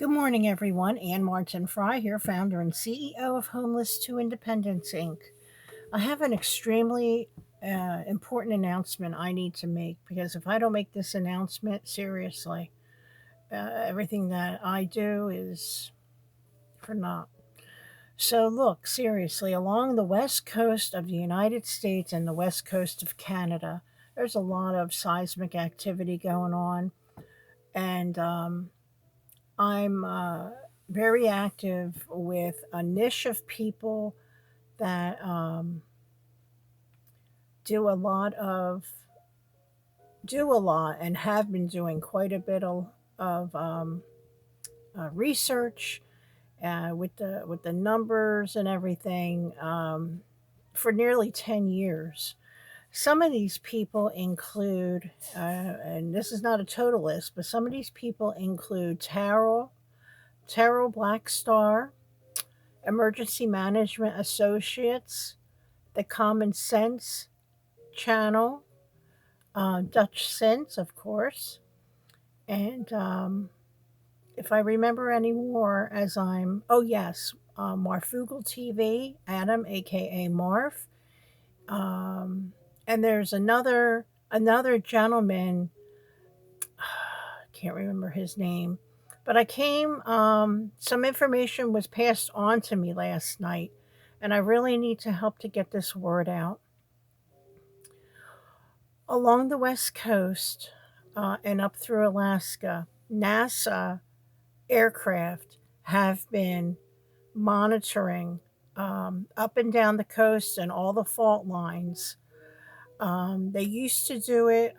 Good morning, everyone. Ann Martin-Frey here, founder and CEO of Homeless to Independence Inc. I have an extremely important announcement I need to make because if I don't make this announcement seriously, everything that I do is for naught. So, look, seriously, along the west coast of the United States and the west coast of Canada, there's a lot of seismic activity going on. And I'm very active with a niche of people that do a lot of do a lot and have been doing quite a bit of research with the numbers and everything for nearly 10 years. Some of these people include, and this is not a total list, but some of these people include Terral BlackStar, Emergency Management Associates, the Common Sense channel, dutchsinse, of course, and if I remember any more, oh yes, Marfoogle TV, Adam, aka Marf, and there's another gentleman, can't remember his name, but some information was passed on to me last night, and I really need to help to get this word out. Along the West Coast and up through Alaska, NASA aircraft have been monitoring up and down the coast and all the fault lines. They used to do it,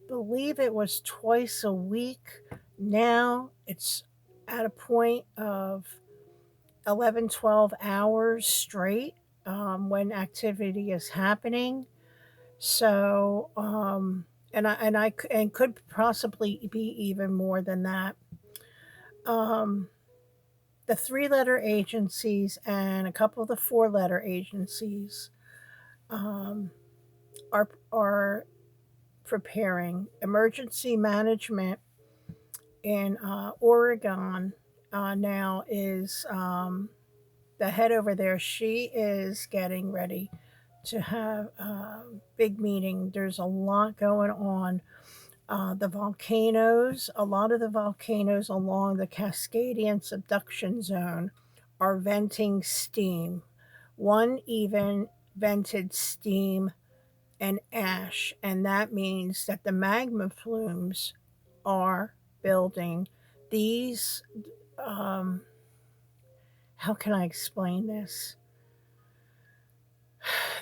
believe it was twice a week. Now it's at a point of 11, 12 hours straight when activity is happening. So, and could possibly be even more than that. The three-letter agencies and a couple of the four-letter agencies are preparing emergency management in Oregon. Now is the head over there. She is getting ready to have a big meeting. There's a lot going on. The volcanoes, a lot of the volcanoes along the Cascadian subduction zone are venting steam. One even vented steam and ash, and that means that the magma plumes are building. These, how can I explain this?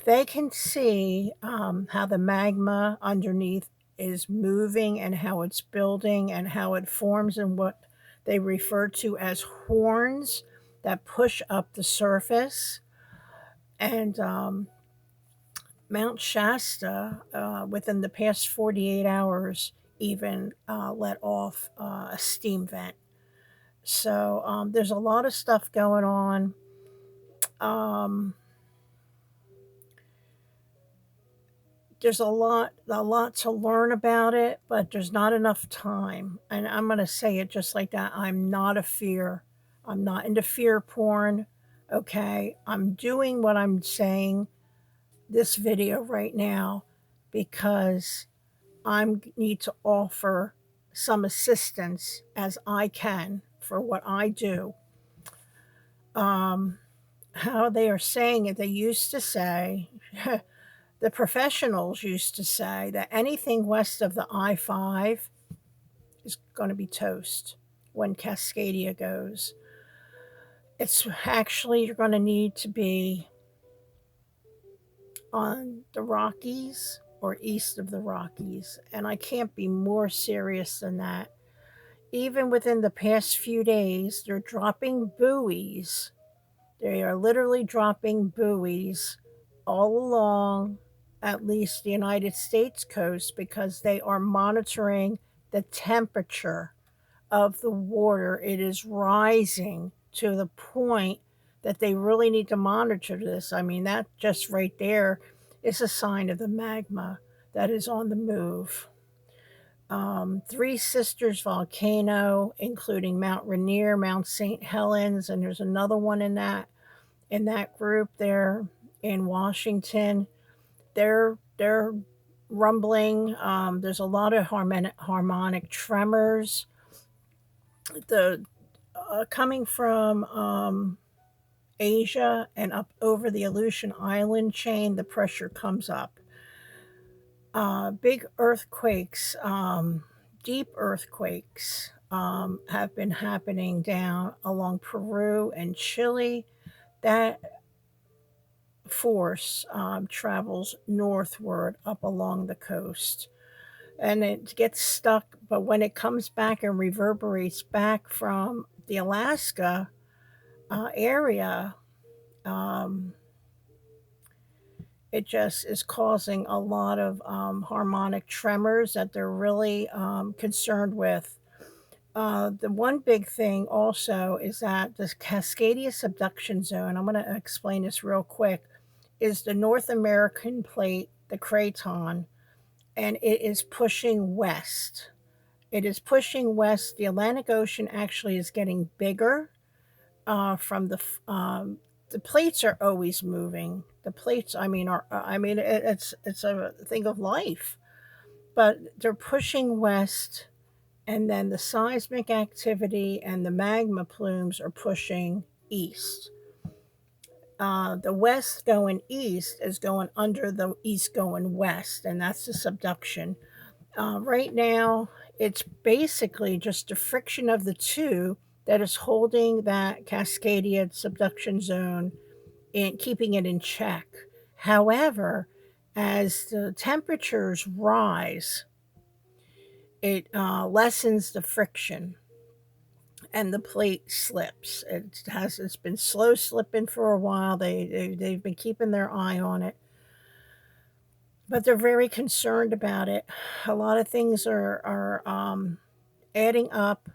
They can see how the magma underneath is moving and how it's building and how it forms in what they refer to as horns that push up the surface. And Mount Shasta, within the past 48 hours, even let off a steam vent. So there's a lot of stuff going on. There's a lot to learn about it, but there's not enough time. And I'm going to say it just like that. I'm not into fear porn. Okay. I'm doing what I'm saying this video right now because I need to offer some assistance as I can for what I do. How they are saying it, they used to say, the professionals used to say that anything west of the I-5 is going to be toast when Cascadia goes. It's actually, you're going to need to be on the Rockies or east of the Rockies. And I can't be more serious than that. Even within the past few days, they're dropping buoys. They are literally dropping buoys all along at least the United States coast because they are monitoring the temperature of the water. It is rising to the point that they really need to monitor this. I mean, that just right there is a sign of the magma that is on the move. Three Sisters volcano, including Mount Rainier, Mount St. Helens, and there's another one in that group there in Washington. They're rumbling. There's a lot of harmonic tremors. The coming from Asia and up over the Aleutian Island chain, the pressure comes up. Big earthquakes, deep earthquakes have been happening down along Peru and Chile. That force travels northward up along the coast and it gets stuck. But when it comes back and reverberates back from the Alaska area, um, it just is causing a lot of harmonic tremors that they're really concerned with. The one big thing also is that the Cascadia subduction zone, I'm going to explain this real quick, is the North American plate, the craton, and it is pushing west. It is pushing west. The Atlantic Ocean actually is getting bigger from the plates are always moving. The plates, I mean, it's a thing of life, but they're pushing west, and then the seismic activity and the magma plumes are pushing east. The west going east is going under the east going west, and that's the subduction. Right now, it's basically just a friction of the two that is holding that Cascadia subduction zone and keeping it in check. However, as the temperatures rise, it lessens the friction and the plate slips. It's been slow slipping for a while. They've been keeping their eye on it, but they're very concerned about it. A lot of things are adding up.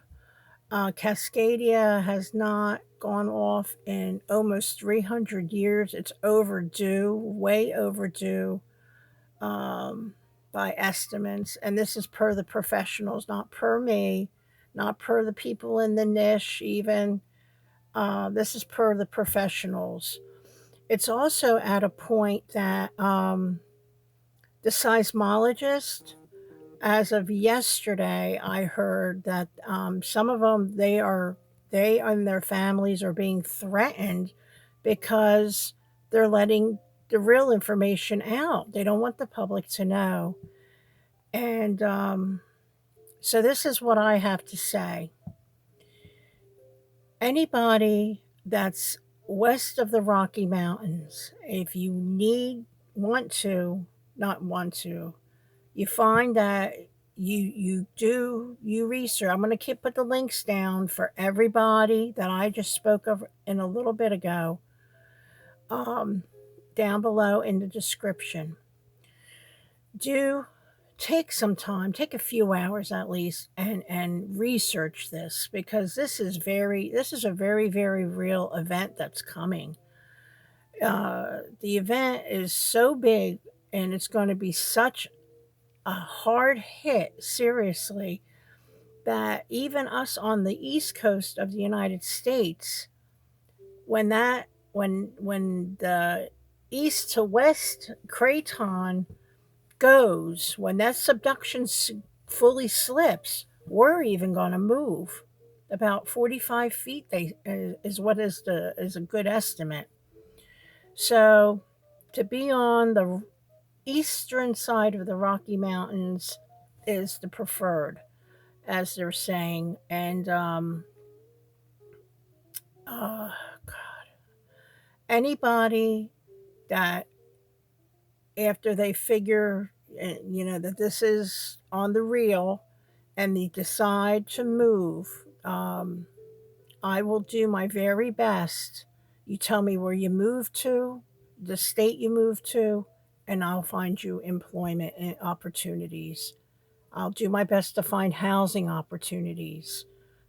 Cascadia has not gone off in almost 300 years. It's overdue, way overdue by estimates. And this is per the professionals, not per me, not per the people in the niche, even. This is per the professionals. It's also at a point that the seismologist, as of yesterday, I heard that some of them, they and their families are being threatened because they're letting the real information out. They don't want the public to know. And so this is what I have to say. Anybody that's west of the Rocky Mountains, if you not want to, you find that you do you research. I'm going to put the links down for everybody that I just spoke of in a little bit ago, down below in the description. Do take some time, take a few hours at least, and research this, because this is a very, very real event that's coming. The event is so big, and it's going to be such a hard hit, seriously, that even us on the east coast of the United States, when the east to west craton goes, when that subduction fully slips, we're even going to move about 45 feet. Is what is a good estimate. So to be on the eastern side of the Rocky Mountains is the preferred, as they're saying. And God, anybody that, after they figure, that this is on the real, and they decide to move, I will do my very best. You tell me where you move to, the state you move to, and I'll find you employment opportunities. I'll do my best to find housing opportunities,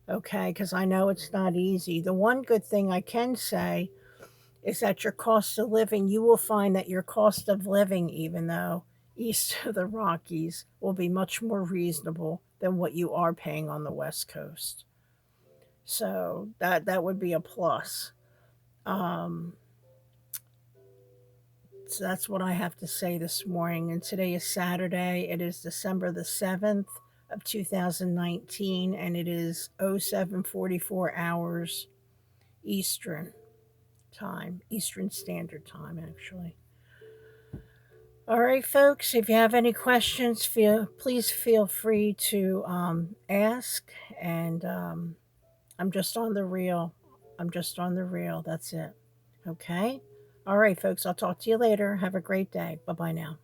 okay? Because I know it's not easy. The one good thing I can say is that your cost of living, you will find that your cost of living, even though east of the Rockies will be much more reasonable than what you are paying on the West Coast. So that would be a plus. Um, so that's what I have to say this morning. And today is Saturday. It is December the 7th of 2019, and it is 07:44 hours Eastern time, Eastern Standard Time, actually. All right, folks, if you have any questions, please feel free to ask. And I'm just on the reel. I'm just on the reel. That's it. Okay. All right, folks, I'll talk to you later. Have a great day. Bye bye now.